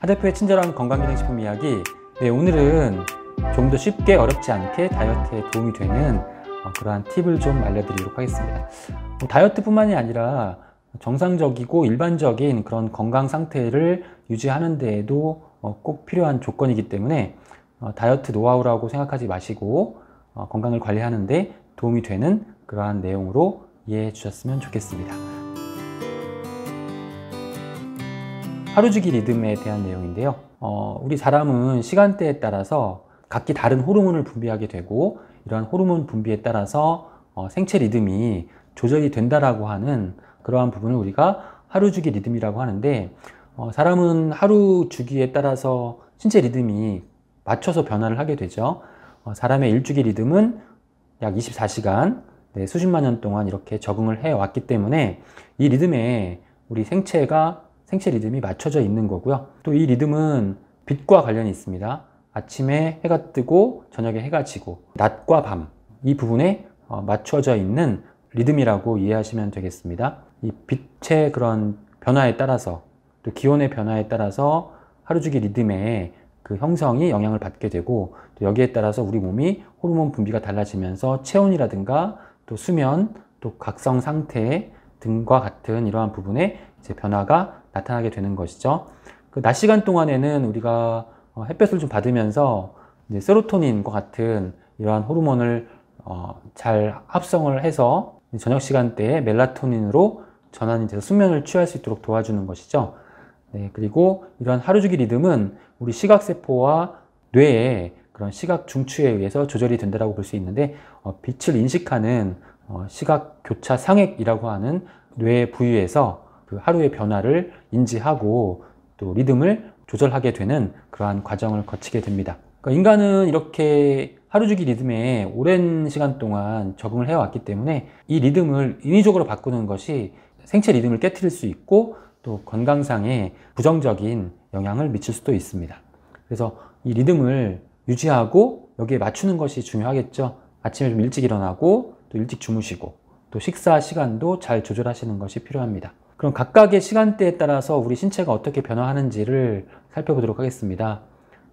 한 대표의 친절한 건강기능식품 이야기. 네, 오늘은 좀 더 쉽게 어렵지 않게 다이어트에 도움이 되는 그러한 팁을 좀 알려드리도록 하겠습니다. 다이어트뿐만이 아니라 정상적이고 일반적인 그런 건강 상태를 유지하는 데에도 꼭 필요한 조건이기 때문에 다이어트 노하우라고 생각하지 마시고 건강을 관리하는 데 도움이 되는 그러한 내용으로 이해해 주셨으면 좋겠습니다. 하루주기 리듬에 대한 내용인데요. 우리 사람은 시간대에 따라서 각기 다른 호르몬을 분비하게 되고, 이러한 호르몬 분비에 따라서 생체 리듬이 조절이 된다라고 하는 그러한 부분을 우리가 하루주기 리듬이라고 하는데, 사람은 하루 주기에 따라서 신체 리듬이 맞춰서 변화를 하게 되죠. 사람의 일주기 리듬은 약 24시간, 수십만 년 동안 이렇게 적응을 해왔기 때문에 이 리듬에 우리 생체 리듬이 맞춰져 있는 거고요. 또 이 리듬은 빛과 관련이 있습니다. 아침에 해가 뜨고 저녁에 해가 지고 낮과 밤, 이 부분에 맞춰져 있는 리듬이라고 이해하시면 되겠습니다. 이 빛의 그런 변화에 따라서, 또 기온의 변화에 따라서 하루주기 리듬의 그 형성이 영향을 받게 되고, 또 여기에 따라서 우리 몸이 호르몬 분비가 달라지면서 체온이라든가 또 수면, 또 각성 상태 등과 같은 이러한 부분에 이제 변화가 나타나게 되는 것이죠. 그 낮 시간 동안에는 우리가 햇볕을 좀 받으면서 이제 세로토닌과 같은 이러한 호르몬을 잘 합성을 해서 저녁 시간대에 멜라토닌으로 전환이 돼서 숙면을 취할 수 있도록 도와주는 것이죠. 네, 그리고 이러한 하루주기 리듬은 우리 시각세포와 뇌의 그런 시각 중추에 의해서 조절이 된다고 볼 수 있는데, 빛을 인식하는 시각 교차 상액이라고 하는 뇌 부위에서 그 하루의 변화를 인지하고 또 리듬을 조절하게 되는 그러한 과정을 거치게 됩니다. 그러니까 인간은 이렇게 하루주기 리듬에 오랜 시간 동안 적응을 해왔기 때문에 이 리듬을 인위적으로 바꾸는 것이 생체 리듬을 깨트릴 수 있고 또 건강상에 부정적인 영향을 미칠 수도 있습니다. 그래서 이 리듬을 유지하고 여기에 맞추는 것이 중요하겠죠. 아침에 좀 일찍 일어나고 또 일찍 주무시고 또 식사 시간도 잘 조절하시는 것이 필요합니다. 그럼 각각의 시간대에 따라서 우리 신체가 어떻게 변화하는지를 살펴보도록 하겠습니다.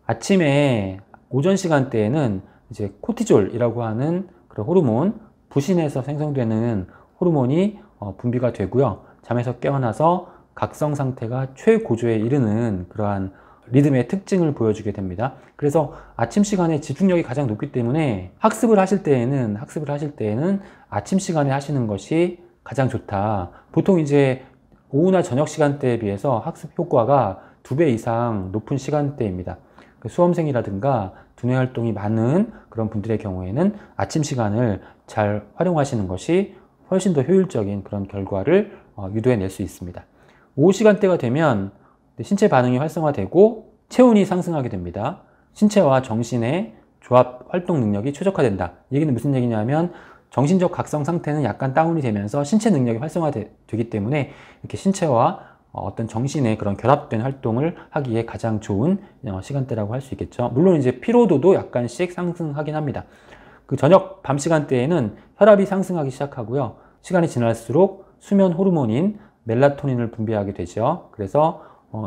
아침에 오전 시간대에는 이제 코티졸이라고 하는 그런 호르몬, 부신에서 생성되는 호르몬이 분비가 되고요. 잠에서 깨어나서 각성 상태가 최고조에 이르는 그러한 리듬의 특징을 보여주게 됩니다. 그래서 아침 시간에 집중력이 가장 높기 때문에 학습을 하실 때에는 아침 시간에 하시는 것이 가장 좋다. 보통 이제 오후나 저녁 시간대에 비해서 학습 효과가 2배 이상 높은 시간대입니다. 수험생이라든가 두뇌 활동이 많은 그런 분들의 경우에는 아침 시간을 잘 활용하시는 것이 훨씬 더 효율적인 그런 결과를 유도해낼 수 있습니다. 오후 시간대가 되면 신체 반응이 활성화되고 체온이 상승하게 됩니다. 신체와 정신의 조합 활동 능력이 최적화된다. 이 얘기는 무슨 얘기냐면 정신적 각성 상태는 약간 다운이 되면서 신체 능력이 활성화되기 때문에 이렇게 신체와 어떤 정신의 그런 결합된 활동을 하기에 가장 좋은 시간대라고 할 수 있겠죠. 물론 이제 피로도도 약간씩 상승하긴 합니다. 그 저녁 밤 시간대에는 혈압이 상승하기 시작하고요. 시간이 지날수록 수면 호르몬인 멜라토닌을 분비하게 되죠. 그래서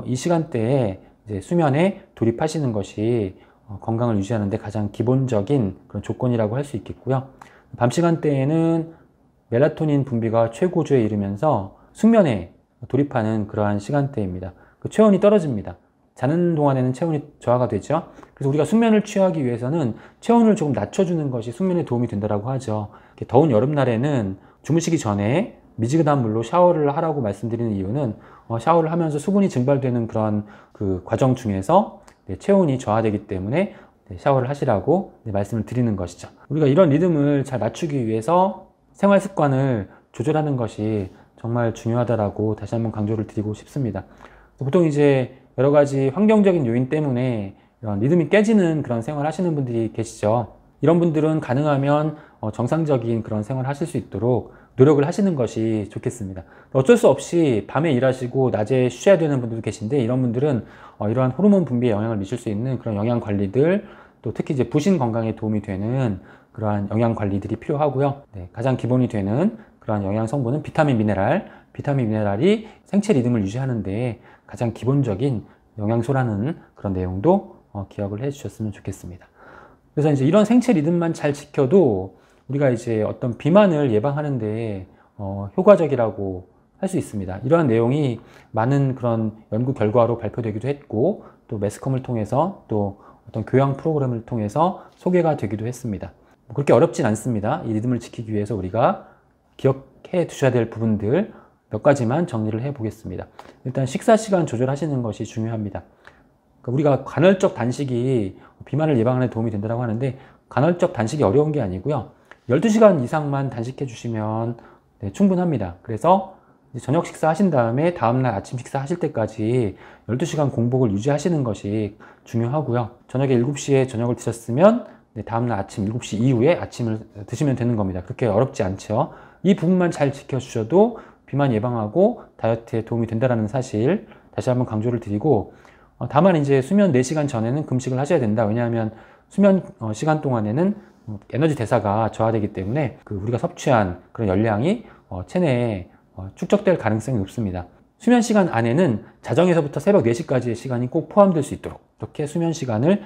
이 시간대에 이제 수면에 돌입하시는 것이 건강을 유지하는 데 가장 기본적인 그런 조건이라고 할 수 있겠고요. 밤 시간대에는 멜라토닌 분비가 최고조에 이르면서 숙면에 돌입하는 그러한 시간대입니다. 그 체온이 떨어집니다. 자는 동안에는 체온이 저하가 되죠. 그래서 우리가 숙면을 취하기 위해서는 체온을 조금 낮춰주는 것이 숙면에 도움이 된다고 하죠. 더운 여름날에는 주무시기 전에 미지근한 물로 샤워를 하라고 말씀드리는 이유는 샤워를 하면서 수분이 증발되는 그런 그 과정 중에서 체온이 저하되기 때문에 샤워를 하시라고 말씀을 드리는 것이죠. 우리가 이런 리듬을 잘 맞추기 위해서 생활 습관을 조절하는 것이 정말 중요하다라고 다시 한번 강조를 드리고 싶습니다. 보통 이제 여러 가지 환경적인 요인 때문에 이런 리듬이 깨지는 그런 생활 하시는 분들이 계시죠. 이런 분들은 가능하면 정상적인 그런 생활 하실 수 있도록 노력을 하시는 것이 좋겠습니다. 어쩔 수 없이 밤에 일하시고 낮에 쉬어야 되는 분들도 계신데, 이런 분들은 이러한 호르몬 분비에 영향을 미칠 수 있는 그런 영양 관리들, 또 특히 이제 부신 건강에 도움이 되는 그러한 영양 관리들이 필요하고요. 가장 기본이 되는 그러한 영양 성분은 비타민, 미네랄이 생체 리듬을 유지하는 데 가장 기본적인 영양소라는 그런 내용도 기억을 해 주셨으면 좋겠습니다. 그래서 이제 이런 생체 리듬만 잘 지켜도 우리가 이제 어떤 비만을 예방하는데 효과적이라고 할 수 있습니다. 이러한 내용이 많은 그런 연구 결과로 발표되기도 했고, 또 매스컴을 통해서 또 어떤 교양 프로그램을 통해서 소개가 되기도 했습니다. 그렇게 어렵진 않습니다. 이 리듬을 지키기 위해서 우리가 기억해 두셔야 될 부분들 몇 가지만 정리를 해 보겠습니다. 일단 식사 시간 조절하시는 것이 중요합니다. 그러니까 우리가 간헐적 단식이 비만을 예방하는 데 도움이 된다고 하는데, 간헐적 단식이 어려운 게 아니고요. 12시간 이상만 단식해 주시면 충분합니다. 그래서 저녁 식사 하신 다음에 다음날 아침 식사 하실 때까지 12시간 공복을 유지하시는 것이 중요하고요. 저녁에 7시에 저녁을 드셨으면 다음날 아침 7시 이후에 아침을 드시면 되는 겁니다. 그렇게 어렵지 않죠. 이 부분만 잘 지켜주셔도 비만 예방하고 다이어트에 도움이 된다는 사실 다시 한번 강조를 드리고, 다만 이제 수면 4시간 전에는 금식을 하셔야 된다. 왜냐하면 수면 시간 동안에는 에너지 대사가 저하되기 때문에 우리가 섭취한 그런 열량이 체내에 축적될 가능성이 높습니다. 수면 시간 안에는 자정에서부터 새벽 4시까지의 시간이 꼭 포함될 수 있도록 이렇게 수면 시간을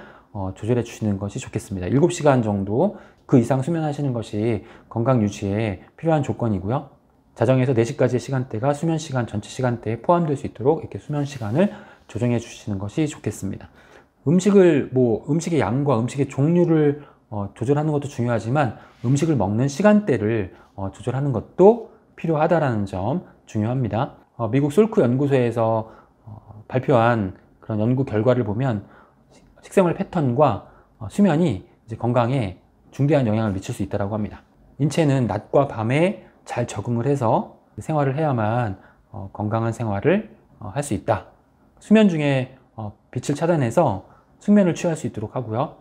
조절해 주시는 것이 좋겠습니다. 7시간 정도 그 이상 수면하시는 것이 건강 유지에 필요한 조건이고요. 자정에서 4시까지의 시간대가 수면 시간 전체 시간대에 포함될 수 있도록 이렇게 수면 시간을 조정해 주시는 것이 좋겠습니다. 음식의 양과 음식의 종류를 조절하는 것도 중요하지만 음식을 먹는 시간대를 조절하는 것도 필요하다라는 점 중요합니다. 미국 솔크 연구소에서 발표한 그런 연구 결과를 보면 식생활 패턴과 수면이 이제 건강에 중대한 영향을 미칠 수 있다고 합니다. 인체는 낮과 밤에 잘 적응을 해서 생활을 해야만 건강한 생활을 할 수 있다. 수면 중에 빛을 차단해서 숙면을 취할 수 있도록 하고요.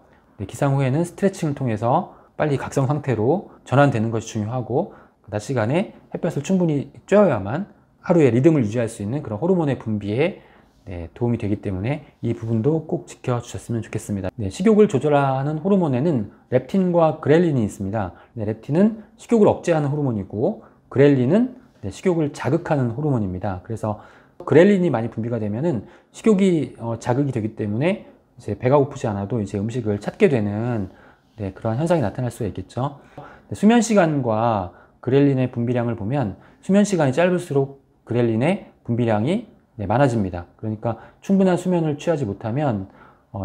기상 후에는 스트레칭을 통해서 빨리 각성 상태로 전환되는 것이 중요하고, 낮 시간에 햇볕을 충분히 쬐어야만 하루의 리듬을 유지할 수 있는 그런 호르몬의 분비에 도움이 되기 때문에 이 부분도 꼭 지켜주셨으면 좋겠습니다. 식욕을 조절하는 호르몬에는 렙틴과 그렐린이 있습니다. 렙틴은 식욕을 억제하는 호르몬이고, 그렐린은 식욕을 자극하는 호르몬입니다. 그래서 그렐린이 많이 분비가 되면은 식욕이 자극이 되기 때문에 이제 배가 고프지 않아도 이제 음식을 찾게 되는 그런 현상이 나타날 수가 있겠죠. 수면 시간과 그렐린의 분비량을 보면 수면 시간이 짧을수록 그렐린의 분비량이 많아집니다. 그러니까 충분한 수면을 취하지 못하면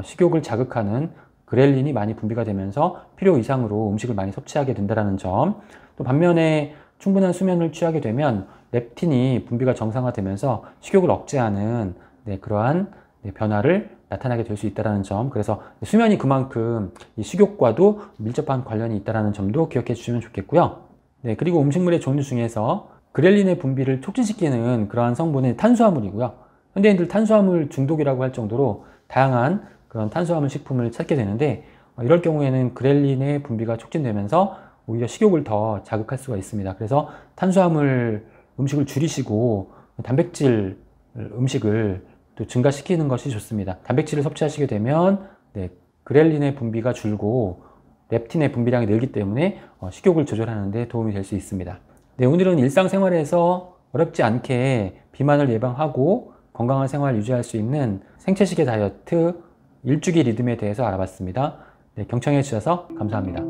식욕을 자극하는 그렐린이 많이 분비가 되면서 필요 이상으로 음식을 많이 섭취하게 된다는 점, 또 반면에 충분한 수면을 취하게 되면 렙틴이 분비가 정상화되면서 식욕을 억제하는 그러한 변화를 나타나게 될 수 있다는 점, 그래서 수면이 그만큼 이 식욕과도 밀접한 관련이 있다는 점도 기억해 주시면 좋겠고요. 그리고 음식물의 종류 중에서 그렐린의 분비를 촉진시키는 그러한 성분은 탄수화물이고요. 현대인들 탄수화물 중독이라고 할 정도로 다양한 그런 탄수화물 식품을 찾게 되는데, 이럴 경우에는 그렐린의 분비가 촉진되면서 오히려 식욕을 더 자극할 수가 있습니다. 그래서 탄수화물 음식을 줄이시고 단백질 음식을 또 증가시키는 것이 좋습니다. 단백질을 섭취하시게 되면 그렐린의 분비가 줄고 렙틴의 분비량이 늘기 때문에 식욕을 조절하는 데 도움이 될 수 있습니다. 오늘은 일상생활에서 어렵지 않게 비만을 예방하고 건강한 생활을 유지할 수 있는 생체시계 다이어트 일주기 리듬에 대해서 알아봤습니다. 경청해 주셔서 감사합니다.